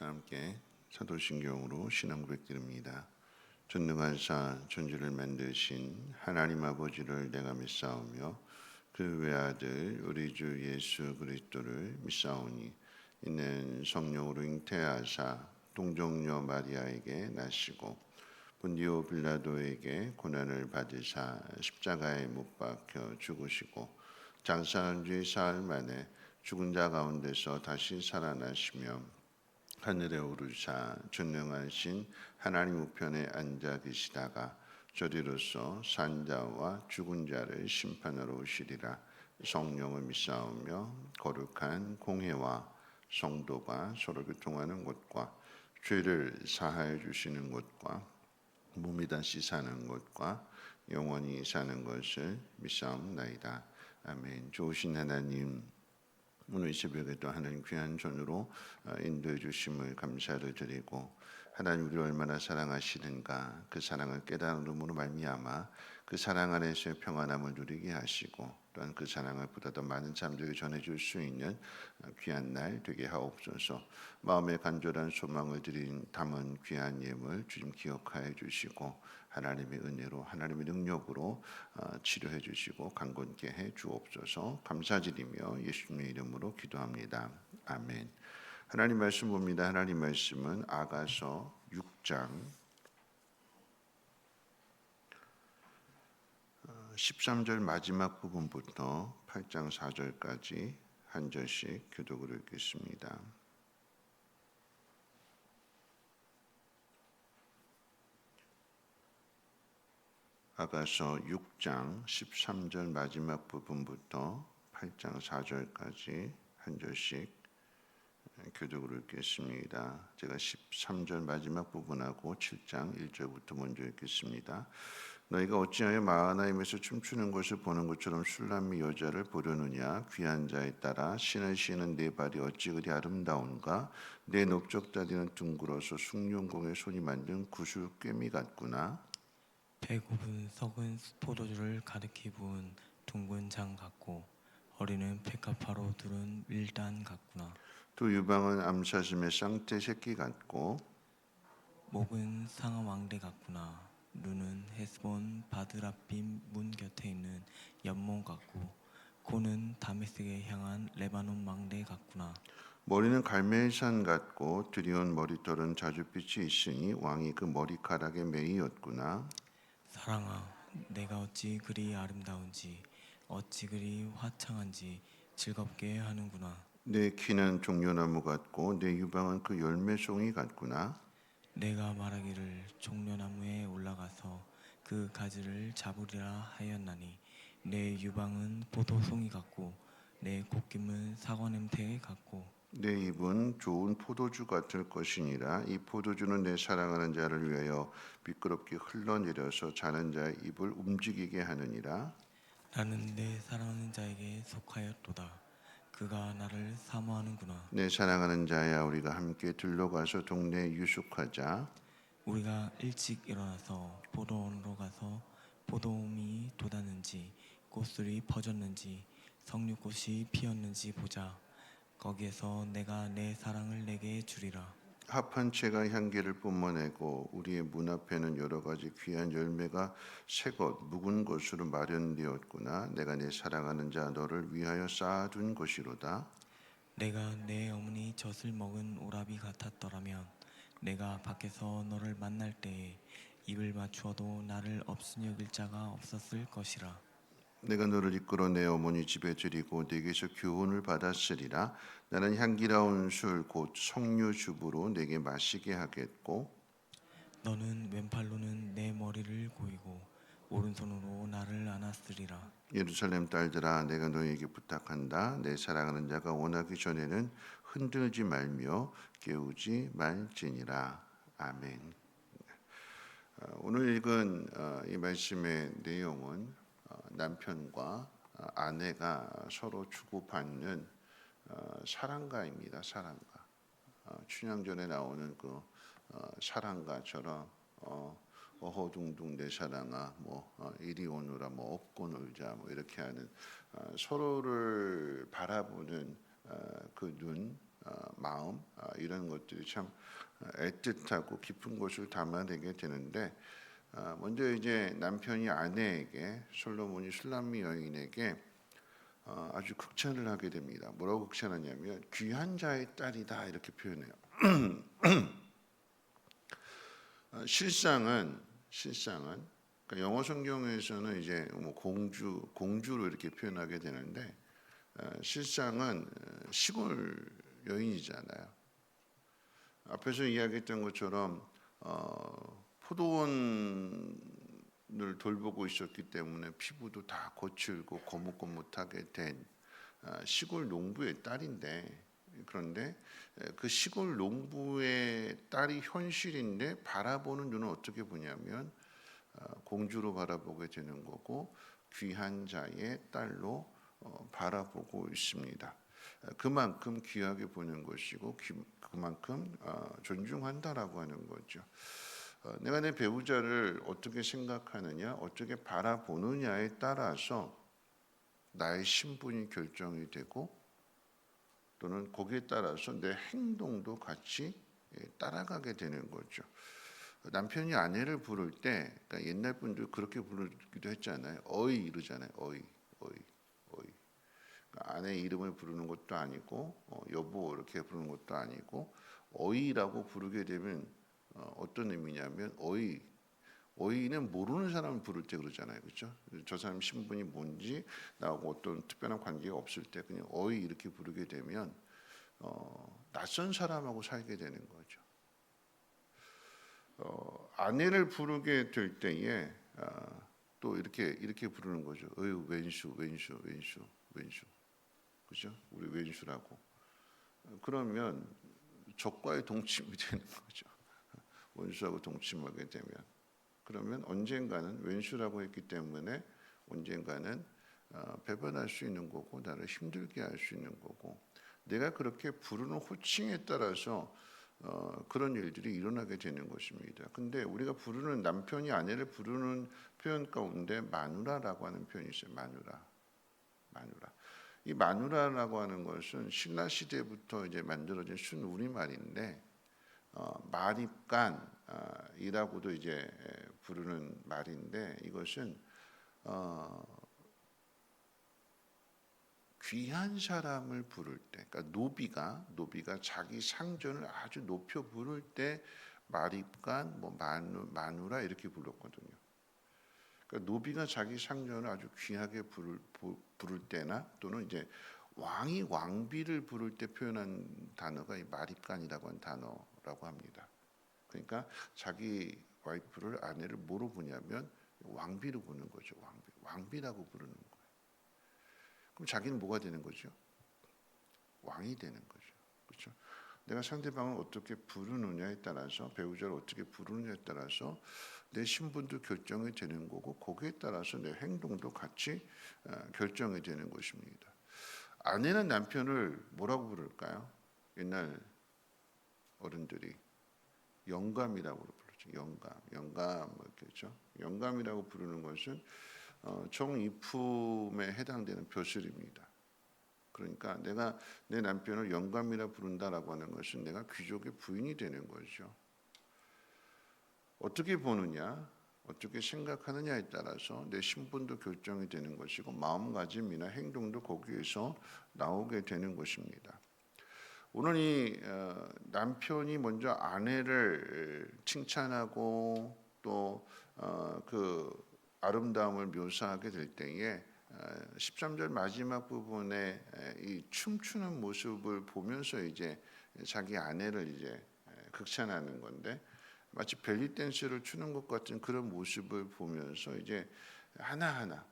다 함께 사도신경으로 신앙 고백드립니다. 전능하사 천지를 만드신 하나님 아버지를 내가 믿사오며 그 외아들 우리 주 예수 그리스도를 믿사오니 이는 성령으로 잉태하사 동정녀 마리아에게 나시고 본디오 빌라도에게 고난을 받으사 십자가에 못 박혀 죽으시고 장사한 지 사흘 만에 죽은 자 가운데서 다시 살아나시며 하늘에 오르사 전능하신 하나님 우편에 앉아 계시다가 저리로서 산자와 죽은 자를 심판하러 오시리라. 성령을 믿사오며 거룩한 공회와 성도가 서로 교통하는 곳과 죄를 사하여 주시는 곳과 몸이 다시 사는 것과 영원히 사는 것을 믿사옵나이다. 아멘. 좋으신 하나님, 오늘 이 새벽에도 하나님 귀한 전으로 인도해 주심을 감사를 드리고, 하나님 우리를 얼마나 사랑하시는가 그 사랑을 깨달음으로 말미암아 그 사랑 안에서의 평안함을 누리게 하시고, 또한 그 사랑을 보다 더 많은 사람들에게 전해줄 수 있는 귀한 날 되게 하옵소서. 마음의 간절한 소망을 담은 귀한 예물 주님 기억하여 주시고, 하나님의 은혜로 하나님의 능력으로 치료해 주시고 강건케 해 주옵소서. 감사드리며 예수님의 이름으로 기도합니다. 아멘. 하나님 말씀 봅니다. 하나님 말씀은 아가서 6장 13절 마지막 부분부터 8장 4절까지 한 절씩 교독을 읽겠습니다. 아가서 6장 13절 마지막 부분부터 8장 4절까지 한 절씩 교독을 읽겠습니다. 제가 13절 마지막 부분하고 7장 1절부터 먼저 읽겠습니다. 너희가 어찌하여 마하나임에서 춤추는 것을 보는 것처럼 술람미 여자를 보려느냐? 귀한 자에 따라 신을 신은 네 발이 어찌 그리 아름다운가? 내 넓적다리는 둥글어서 숭룡공의 손이 만든 구슬꿰미 같구나. 배고픈 썩은 포도주를 가득히 부은 둥근 장 같고 어리는 페카파로 두른 밀단 같구나. 두 유방은 암사슴의 쌍태 새끼 같고 목은 상아 왕대 같구나. 눈은 헤스본 바드라빔 문 곁에 있는 연못 같고 코는 다메섹에 향한 레바논 망대 같구나. 머리는 갈멜산 같고 드리운 머리털은 자줏빛이 있으니 왕이 그 머리카락에 매이었구나. 사랑아, 내가 어찌 그리 아름다운지 어찌 그리 화창한지 즐겁게 하는구나. 내 키는 종려나무 같고 내 유방은 그 열매송이 같구나. 내가 말하기를 종려나무에 올라가서 그 가지를 잡으리라 하였나니 내 유방은 포도송이 같고 내 콧김은 사과냄새 같고 내 입은 좋은 포도주 같을 것이니라. 이 포도주는 내 사랑하는 자를 위하여 미끄럽게 흘러내려서 자는 자의 입을 움직이게 하느니라. 나는 내 사랑하는 자에게 속하였도다. 그가 나를 사모하는구나. 내 사랑하는 자야, 우리가 함께 들러가서 동네에 유숙하자. 우리가 일찍 일어나서 포도원으로 가서 포도움이 돋았는지 꽃술이 퍼졌는지 석류꽃이 피었는지 보자. 거기에서 내가 내 사랑을 내게 주리라. 합한 채가 향기를 뿜어내고 우리의 문 앞에는 여러 가지 귀한 열매가 새것 묵은 것으로 마련되었구나. 내가 내 사랑하는 자 너를 위하여 쌓아둔 것이로다. 내가 내 어머니 젖을 먹은 오라비 같았더라면 내가 밖에서 너를 만날 때에 입을 맞추어도 나를 없으니 여길 자가 없었을 것이라. 내가 너를 이끌어 내 어머니 집에 들이고 내게서 교훈을 받았으리라. 나는 향기로운 술 곧 석류즙으로 내게 마시게 하겠고 너는 왼팔로는 내 머리를 고이고 오른손으로 나를 안았으리라. 예루살렘 딸들아, 내가 너희에게 부탁한다. 내 사랑하는 자가 원하기 전에는 흔들지 말며 깨우지 말지니라. 아멘. 오늘 읽은 이 말씀의 내용은 남편과 아내가 서로 주고받는 사랑가입니다. 사랑가. 춘향전에 나오는 그 사랑가처럼 어허둥둥 내 사랑아, 이리 오너라, 업고 놀자, 이렇게 하는 서로를 바라보는 그 눈, 마음 이런 것들이 참 애틋하고 깊은 것을 담아내게 되는데 먼저 이제 남편이 아내에게 솔로몬이 슐람미 여인에게 아주 극찬을 하게 됩니다. 뭐라고 극찬하냐면 귀한 자의 딸이다 이렇게 표현해요. 실상은 그러니까 영어 성경에서는 이제 뭐 공주로 이렇게 표현하게 되는데 실상은 시골 여인이잖아요. 앞에서 이야기했던 것처럼 포도원을 돌보고 있었기 때문에 피부도 다 거칠고 거뭇거뭇하게 된 시골 농부의 딸인데 그런데 그 시골 농부의 딸이 현실인데 바라보는 눈은 어떻게 보냐면 공주로 바라보게 되는 거고 귀한 자의 딸로 바라보고 있습니다. 그만큼 귀하게 보는 것이고 그만큼 존중한다라고 하는 거죠. 내가 내 배우자를 어떻게 생각하느냐, 어떻게 바라보느냐에 따라서 나의 신분이 결정이 되고 또는 거기에 따라서 내 행동도 같이 따라가게 되는 거죠. 남편이 아내를 부를 때 그러니까 옛날 분들 그렇게 부르기도 했잖아요. 어이 이러잖아요. 어이. 그러니까 아내 이름을 부르는 것도 아니고 여보 이렇게 부르는 것도 아니고 어이라고 부르게 되면 어떤 의미냐면 어이는 모르는 사람을 부를 때 그러잖아요. 그렇죠? 저 사람 신분이 뭔지 나하고 어떤 특별한 관계가 없을 때 그냥 어이 이렇게 부르게 되면 낯선 사람하고 살게 되는 거죠. 아내를 부르게 될 때에 또 이렇게 부르는 거죠. 어유 왼수. 그죠? 우리 왼수라고. 그러면 적과의 동침이 되는 거죠. 원수하고 동침하게 되면 그러면 언젠가는 왼수라고 했기 때문에 언젠가는 배반할 수 있는 거고 나를 힘들게 할 수 있는 거고 내가 그렇게 부르는 호칭에 따라서 그런 일들이 일어나게 되는 것입니다. 근데 우리가 부르는 남편이 아내를 부르는 표현 가운데 마누라라고 하는 표현이 있어요. 마누라. 이 마누라라고 하는 것은 신라 시대부터 이제 만들어진 순우리말인데 마립간이라고도 이제 부르는 말인데 이것은 귀한 사람을 부를 때, 그러니까 노비가 자기 상전을 아주 높여 부를 때 마립간, 뭐 마누라 이렇게 불렀거든요. 그러니까 노비가 자기 상전을 아주 귀하게 부를 때나 또는 이제 왕이 왕비를 부를 때 표현한 단어가 이 마립간이라고 하는 단어라고 합니다. 그러니까 자기 와이프를 아내를 뭐로 부냐면 왕비로 부르는 거죠. 왕비라고 부르는 거예요. 그럼 자기는 뭐가 되는 거죠? 왕이 되는 거죠. 그렇죠? 내가 상대방을 어떻게 부르느냐에 따라서 배우자를 어떻게 부르느냐에 따라서 내 신분도 결정이 되는 거고 거기에 따라서 내 행동도 같이 결정이 되는 것입니다. 아내는 남편을 뭐라고 부를까요? 옛날 어른들이 영감이라고 부르죠. 영감 이렇게죠. 영감이라고 부르는 것은 정이품에 해당되는 벼슬입니다. 그러니까 내가 내 남편을 영감이라 부른다라고 하는 것은 내가 귀족의 부인이 되는 거죠. 어떻게 보느냐, 어떻게 생각하느냐에 따라서 내 신분도 결정이 되는 것이고 마음가짐이나 행동도 거기에서 나오게 되는 것입니다. 오늘 이 남편이 먼저 아내를 칭찬하고 또 그 아름다움을 묘사하게 될 때에 13절 마지막 부분에 이 춤추는 모습을 보면서 이제 자기 아내를 이제 극찬하는 건데 마치 벨리 댄스를 추는 것 같은 그런 모습을 보면서 이제 하나하나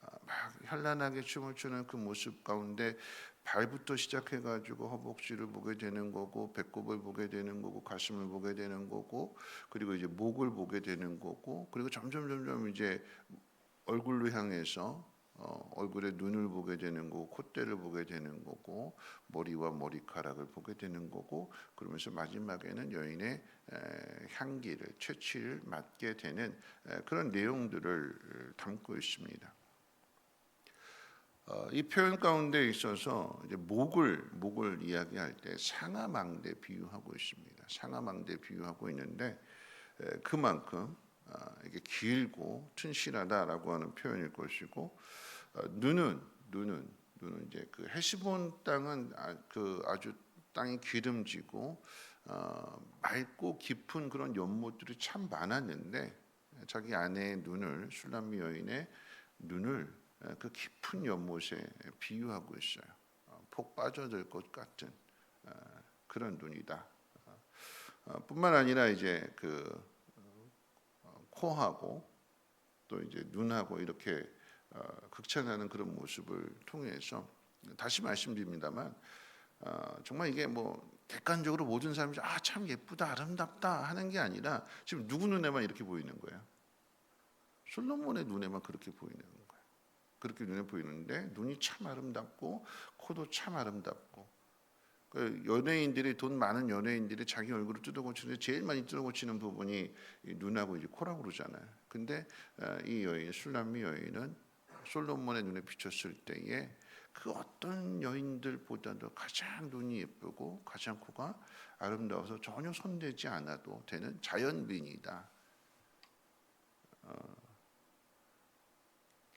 막 현란하게 춤을 추는 그 모습 가운데 발부터 시작해가지고 허벅지를 보게 되는 거고 배꼽을 보게 되는 거고 가슴을 보게 되는 거고 그리고 이제 목을 보게 되는 거고 그리고 점점 이제 얼굴로 향해서 얼굴에 눈을 보게 되는 거고 콧대를 보게 되는 거고 머리와 머리카락을 보게 되는 거고 그러면서 마지막에는 여인의 향기를 채취를 맡게 되는 그런 내용들을 담고 있습니다. 이 표현 가운데 있어서 이제 목을 이야기할 때 상하망대 비유하고 있습니다. 상하망대 비유하고 있는데 그만큼 이게 길고 튼실하다라고 하는 표현일 것이고 눈은 이제 그 헤시본 땅은 그 아주 땅이 기름지고 맑고 깊은 그런 연못들이 참 많았는데 자기 아내의 눈을 술람미 여인의 눈을 그 깊은 연못에 비유하고 있어요. 폭 빠져들 것 같은 그런 눈이다. 뿐만 아니라 이제 그 코하고 또 이제 눈하고 이렇게 극찬하는 그런 모습을 통해서 다시 말씀드립니다만 정말 이게 뭐 객관적으로 모든 사람이 참 예쁘다 아름답다 하는 게 아니라 지금 누구 눈에만 이렇게 보이는 거예요. 솔로몬의 눈에만 그렇게 보이는 거예요. 그렇게 눈에 보이는데 눈이 참 아름답고 코도 참 아름답고 그 연예인들이 돈 많은 연예인들이 자기 얼굴을 뜯어고치는데 제일 많이 뜯어고치는 부분이 이 눈하고 이제 코라고 그러잖아요. 근데 이 여인 술람미 여인은 솔로몬의 눈에 비쳤을 때에 그 어떤 여인들보다도 가장 눈이 예쁘고 가장 코가 아름다워서 전혀 손대지 않아도 되는 자연민이다.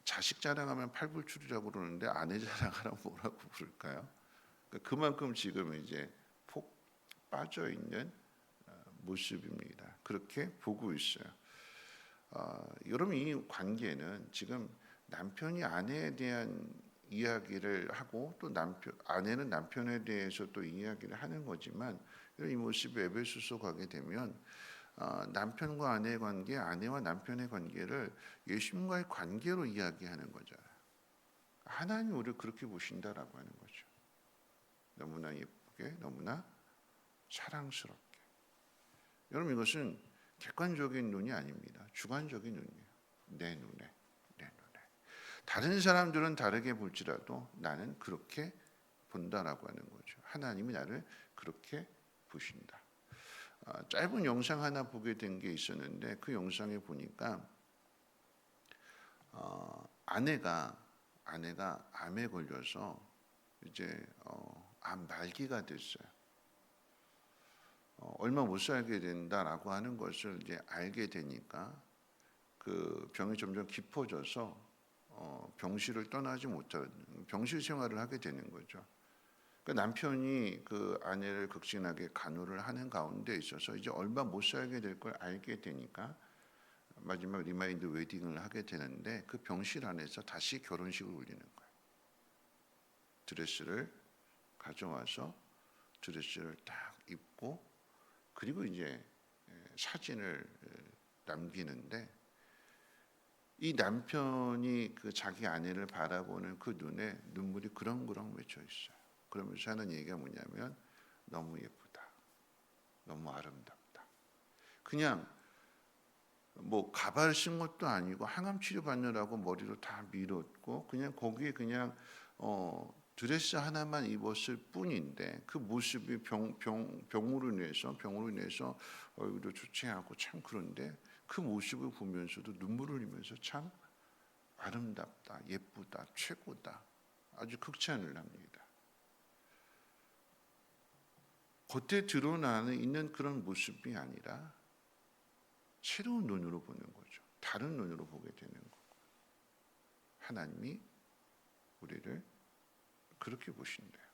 자식 자랑하면 팔불출이라고 그러는데 아내 자랑하라면 뭐라고 부를까요? 그만큼 지금 이제 폭 빠져 있는 모습입니다. 그렇게 보고 있어요. 여러분 이 관계는 지금 남편이 아내에 대한 이야기를 하고 또 아내는 남편에 대해서 또 이야기를 하는 거지만 이 모습이 에베소서 가게 되면 남편과 아내의 관계, 아내와 남편의 관계를 예수님과의 관계로 이야기하는 거잖아요. 하나님 우리를 그렇게 보신다라고 하는 거죠. 너무나 예쁘게, 너무나 사랑스럽게. 여러분 이것은 객관적인 눈이 아닙니다. 주관적인 눈이에요. 내 눈에. 다른 사람들은 다르게 볼지라도 나는 그렇게 본다라고 하는 거죠. 하나님이 나를 그렇게 보신다. 짧은 영상 하나 보게 된 게 있었는데 그 영상에 보니까 아내가 암에 걸려서 이제 암 말기가 됐어요. 얼마 못 살게 된다라고 하는 것을 이제 알게 되니까 그 병이 점점 깊어져서 병실을 떠나지 못하는 병실 생활을 하게 되는 거죠. 그 남편이 그 아내를 극진하게 간호를 하는 가운데 있어서 이제 얼마 못 살게 될 걸 알게 되니까 마지막 리마인드 웨딩을 하게 되는데 그 병실 안에서 다시 결혼식을 올리는 거예요. 드레스를 가져와서 드레스를 딱 입고 그리고 이제 사진을 남기는데 이 남편이 그 자기 아내를 바라보는 그 눈에 눈물이 그렁그렁 맺혀 있어요. 그러면서 하는 얘기가 뭐냐면 너무 예쁘다. 너무 아름답다. 그냥 뭐 가발 쓴 것도 아니고 항암 치료 받느라고 머리로 다 밀었고 그냥 거기에 그냥 드레스 하나만 입었을 뿐인데 그 모습이 병으로 인해서 얼굴도 좋지 않고 참 그런데 그 모습을 보면서도 눈물을 흘리면서 참 아름답다, 예쁘다, 최고다. 아주 극찬을 합니다. 겉에 드러나는 있는 그런 모습이 아니라 새로운 눈으로 보는 거죠. 다른 눈으로 보게 되는 거고. 하나님이 우리를 그렇게 보신대요.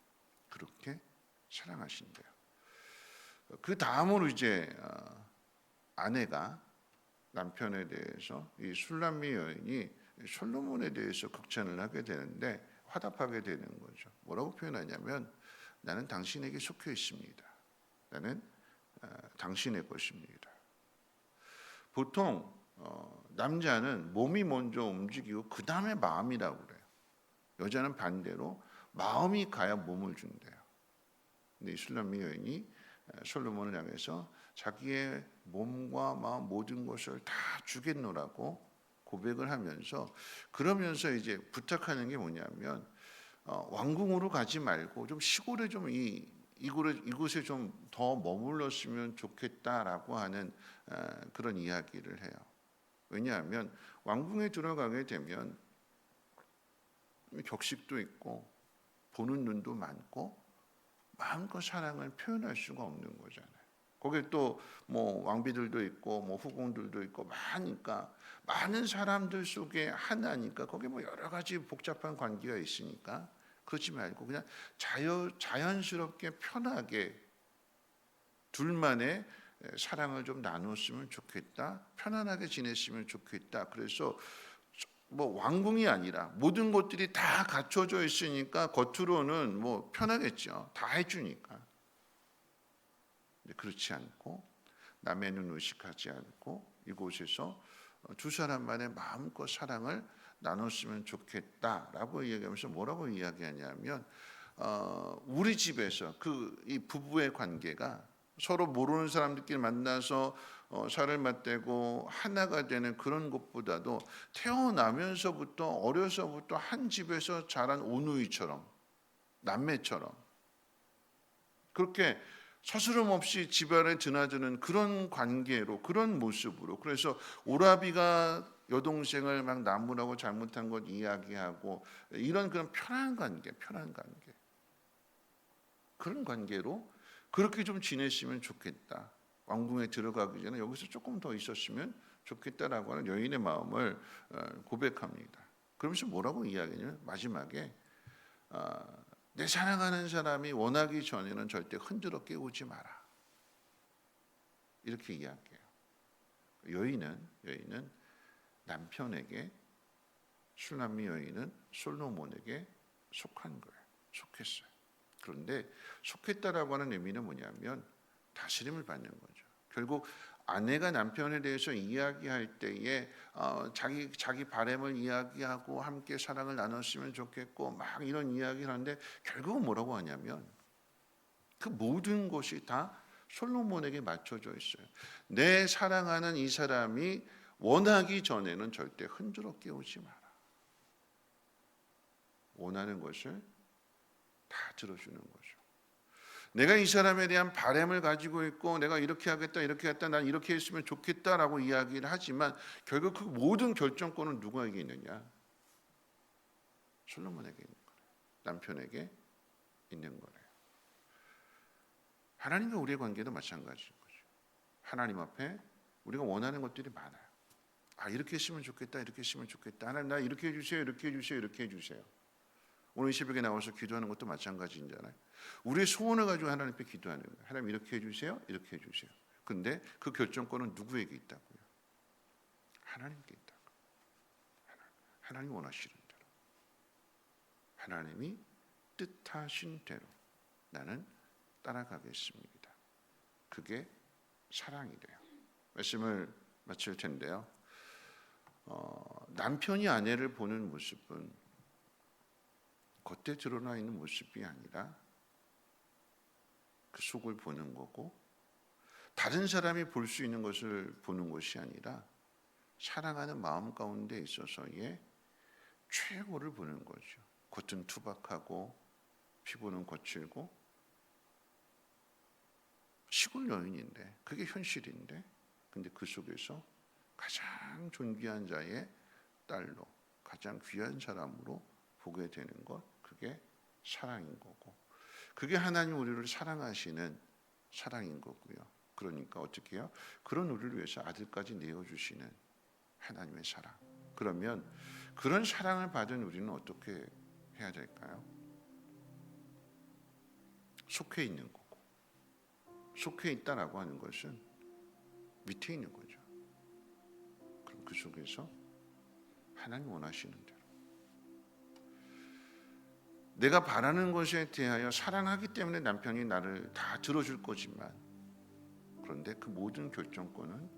그렇게 사랑하신대요. 그 다음으로 이제 아내가 남편에 대해서 이 술람미 여인이 솔로몬에 대해서 극찬을 하게 되는데 화답하게 되는 거죠. 뭐라고 표현하냐면 나는 당신에게 속해 있습니다. 나는 당신의 것입니다. 보통 남자는 몸이 먼저 움직이고 그 다음에 마음이라고 그래요. 여자는 반대로 마음이 가야 몸을 준대요. 근데 이 술람미 여인이 솔로몬을 향해서 자기의 몸과 마음 모든 것을 다 주겠노라고 고백을 하면서 그러면서 이제 부탁하는 게 뭐냐면 왕궁으로 가지 말고 좀 시골에 좀 이곳에 좀 더 머물렀으면 좋겠다라고 하는 그런 이야기를 해요. 왜냐하면 왕궁에 들어가게 되면 격식도 있고 보는 눈도 많고 마음껏 사랑을 표현할 수가 없는 거잖아요. 거기에 또 뭐 왕비들도 있고 뭐 후궁들도 있고 많으니까 많은 사람들 속에 하나니까 거기에 뭐 여러 가지 복잡한 관계가 있으니까 그러지 말고 그냥 자연스럽게 편하게 둘만의 사랑을 좀 나눴으면 좋겠다. 편안하게 지냈으면 좋겠다. 그래서 뭐 왕궁이 아니라 모든 것들이 다 갖춰져 있으니까 겉으로는 뭐 편하겠죠. 다 해주니까. 그렇지 않고 남의 눈 의식하지 않고 이곳에서 두 사람만의 마음껏 사랑을 나눴으면 좋겠다라고 이야기하면서 뭐라고 이야기하냐면 우리 집에서 이 부부의 관계가 서로 모르는 사람들끼리 만나서 살을 맞대고 하나가 되는 그런 것보다도 태어나면서부터 어려서부터 한 집에서 자란 오누이처럼 남매처럼 그렇게 서스럼 없이 집안에 드나드는 그런 관계로 그런 모습으로 그래서 오라비가 여동생을 막 나무라고 잘못한 것 이야기하고 이런 그런 편한 관계 그런 관계로 그렇게 좀 지냈으면 좋겠다. 왕궁에 들어가기 전에 여기서 조금 더 있었으면 좋겠다라고 하는 여인의 마음을 고백합니다. 그러면서 뭐라고 이야기하냐면 마지막에 내 사랑하는 사람이 원하기 전에는 절대 흔들어 깨우지 마라. 이렇게 이야기해요. 여인은 남편에게 술남미 여인은 솔로몬에게 속한 거예요. 속했어요. 그런데 속했다라고 하는 의미는 뭐냐면 다스림을 받는 거죠. 결국 아내가 남편에 대해서 이야기할 때에 자기 바람을 이야기하고 함께 사랑을 나눴으면 좋겠고 막 이런 이야기를 하는데 결국은 뭐라고 하냐면 그 모든 것이 다 솔로몬에게 맞춰져 있어요. 내 사랑하는 이 사람이 원하기 전에는 절대 흔들어 깨우지 마라. 원하는 것을 다 들어주는 거죠. 내가 이 사람에 대한 바람을 가지고 있고 내가 이렇게 하겠다 난 이렇게 했으면 좋겠다라고 이야기를 하지만 결국 그 모든 결정권은 누구에게 있느냐? 솔로몬에게 있는 거예요. 남편에게 있는 거예요. 하나님과 우리의 관계도 마찬가지인 거죠. 하나님 앞에 우리가 원하는 것들이 많아요. 이렇게 했으면 좋겠다 이렇게 했으면 좋겠다. 하나님 나 이렇게 해주세요 이렇게 해주세요 이렇게 해주세요. 오늘 이 새벽에 나와서 기도하는 것도 마찬가지잖아요. 우리의 소원을 가지고 하나님 앞에 기도하는 거예요. 하나님 이렇게 해주세요, 이렇게 해주세요. 근데 그 결정권은 누구에게 있다고요? 하나님께 있다고. 하나님 원하시는 대로, 하나님이 뜻하신 대로 나는 따라가겠습니다. 그게 사랑이 돼요. 말씀을 마칠 텐데요. 남편이 아내를 보는 모습은 겉에 드러나 있는 모습이 아니라 그 속을 보는 거고 다른 사람이 볼 수 있는 것을 보는 것이 아니라 사랑하는 마음 가운데 있어서의 최고를 보는 거죠. 겉은 투박하고 피부는 거칠고 시골 여인인데 그게 현실인데 근데 그 속에서 가장 존귀한 자의 딸로 가장 귀한 사람으로 보게 되는 것 그게 사랑인 거고 그게 하나님 우리를 사랑하시는 사랑인 거고요. 그러니까 어떻게 해요? 그런 우리를 위해서 아들까지 내어주시는 하나님의 사랑. 그러면 그런 사랑을 받은 우리는 어떻게 해야 될까요? 속해 있는 거고 속해 있다라고 하는 것은 밑에 있는 거죠. 그럼 그 속에서 하나님 원하시는 대로 내가 바라는 것에 대하여 사랑하기 때문에 남편이 나를 다 들어줄 거지만 그런데 그 모든 결정권은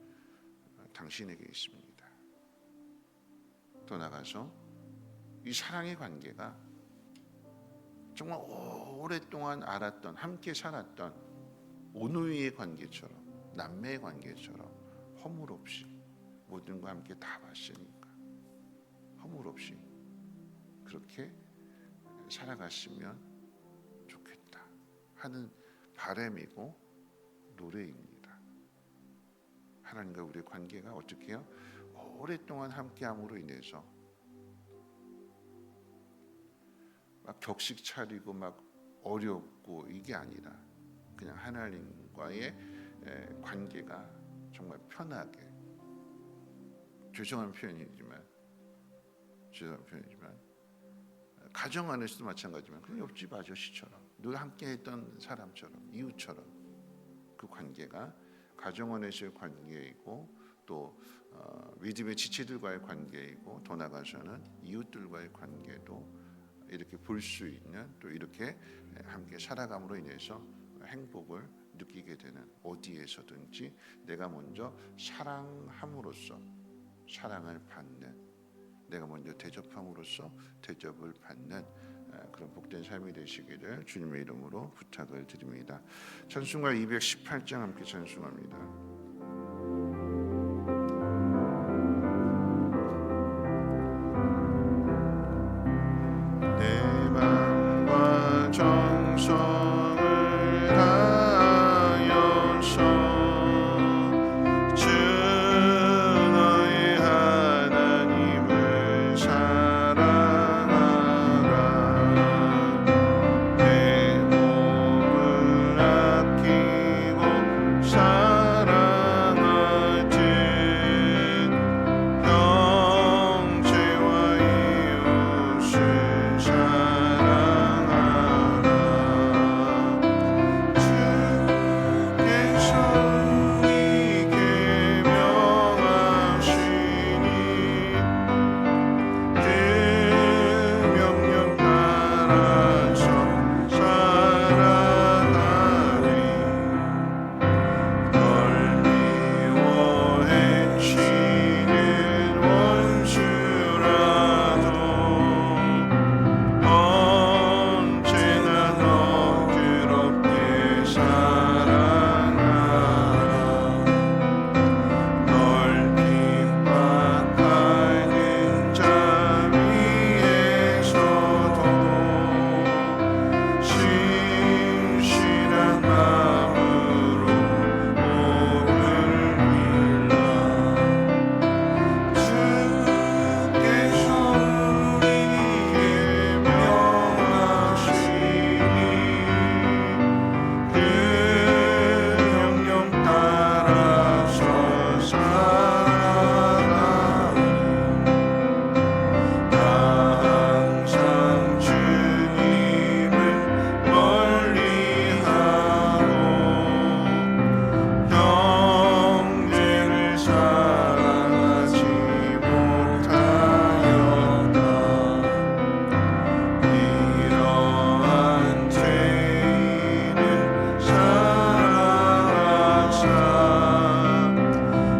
당신에게 있습니다. 더 나아가서 이 사랑의 관계가 정말 오랫동안 알았던 함께 살았던 오누이의 관계처럼 남매의 관계처럼 허물 없이 모든 거 함께 다 봤으니까 허물 없이 그렇게 살아갔으면 좋겠다 하는 바람이고 노래입니다. 하나님과 우리의 관계가 어떻게 해요? 오랫동안 함께함으로 인해서 막 격식 차리고 막 어렵고 이게 아니라 그냥 하나님과의 관계가 정말 편하게, 죄송한 표현이지만 가정 안에서도 마찬가지지만 그냥 옆집 아저씨처럼 늘 함께했던 사람처럼 이웃처럼 그 관계가 가정 안에서의 관계이고 또 믿음의 지체들과의 관계이고 더 나아가서는 이웃들과의 관계도 이렇게 볼 수 있는, 또 이렇게 함께 살아감으로 인해서 행복을 느끼게 되는, 어디에서든지 내가 먼저 사랑함으로써 사랑을 받는, 내가 먼저 대접함으로써 대접을 받는 그런 복된 삶이 되시기를 주님의 이름으로 부탁을 드립니다. 찬송가 218장 함께 찬송합니다. 내 마음과 정성을 다하여서 주 너의 하나님을 사랑하라. 내 몸을 아끼고 사랑하듯 형제와 이웃을 사랑하라. 주께서 우리에게 명하시니 그 명령 따라서 살아가리. 널 미워해 치는 원수라도 언제나 너 그롭게 사랑하라. 널 핍박하는 자 위에서도 신실한 마음으로 복을 빌라. 주께서 우리에게 명하시니 그 명령 따라서 살아가리. 나 항상 주님을 멀리하고 형제를 사랑하지 못하였다. 이러한 죄는 사랑하사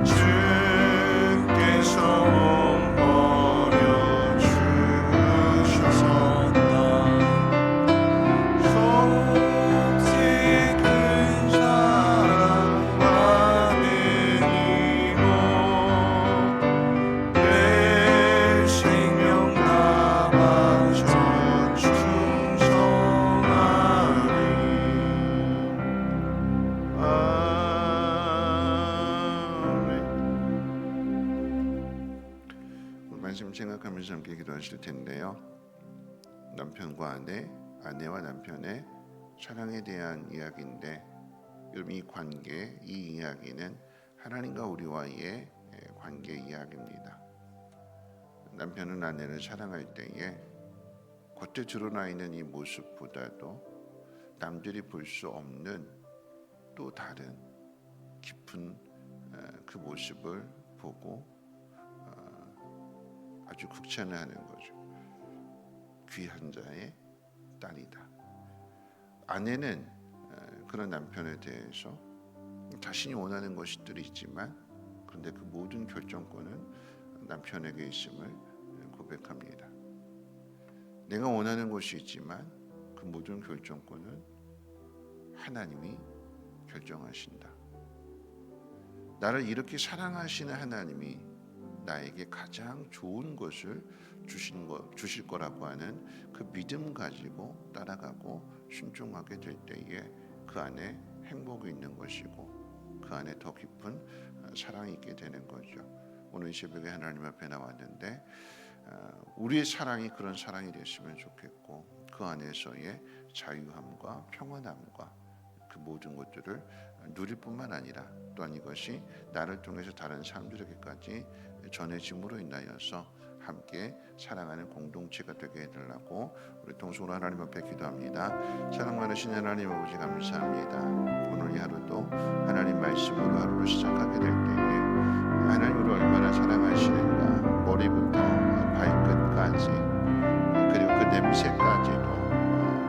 주께서 버려 주셨다. 속죄 큰 사랑 받으니고 내 생명 다 바쳐 충성하리. 아멘. 오늘 말씀 생각하면서 함께 기도하실 텐데요. 남편과 아내, 아내와 남편의 사랑에 대한 이야기인데, 여러분 이 관계, 이 이야기는 하나님과 우리와의 관계 이야기입니다. 남편은 아내를 사랑할 때에 겉에 드러나 있는 이 모습보다도 남들이 볼 수 없는 또 다른 깊은 그 모습을 보고 아주 극찬하는 거죠. 귀한 자의 딸이다. 아내는 그런 남편에 대해서 자신이 원하는 것들이 있지만, 그런데 그 모든 결정권은 남편에게 있음을 고백합니다. 내가 원하는 것이 있지만 그 모든 결정권은 하나님이 결정하신다. 나를 이렇게 사랑하시는 하나님이 나에게 가장 좋은 것을 주실 거라고 하는 그 믿음 가지고 따라가고 순종하게 될 때에 그 안에 행복이 있는 것이고 그 안에 더 깊은 사랑이 있게 되는 거죠. 오늘 이 새벽에 하나님 앞에 나왔는데 우리의 사랑이 그런 사랑이 됐으면 좋겠고, 그 안에서의 자유함과 평안함과 그 모든 것들을 누릴 뿐만 아니라 또한 이것이 나를 통해서 다른 사람들에게까지 전해짐으로 인하여서 함께 사랑하는 공동체가 되게 해달라고 우리 동성으로 하나님 앞에 기도합니다. 사랑 많으신 하나님 아버지 감사합니다. 오늘 이 하루도 하나님 말씀으로 하루를 시작하게 될 때에 하나님 우리를 얼마나 사랑하시는가, 머리부터 발끝까지 그리고 그 냄새까지도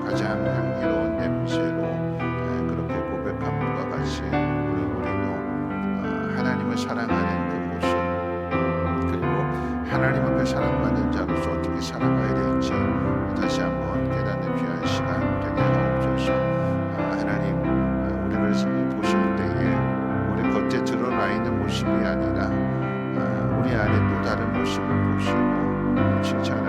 가장 향기로운 냄새로 그렇게 고백함과 같이 우리도 하나님을 사랑하는 그 모습, 그리고 하나님 앞에 사랑받는 자로서 어떻게 살아가야 될지 다시 한번 깨닫는 귀한 시간 되게 하옵소서. 하나님 우리를 보실 때에 우리 겉에 드러나 있는 모습이 아니라 우리 안에 또 다른 모습을 보시고 칭찬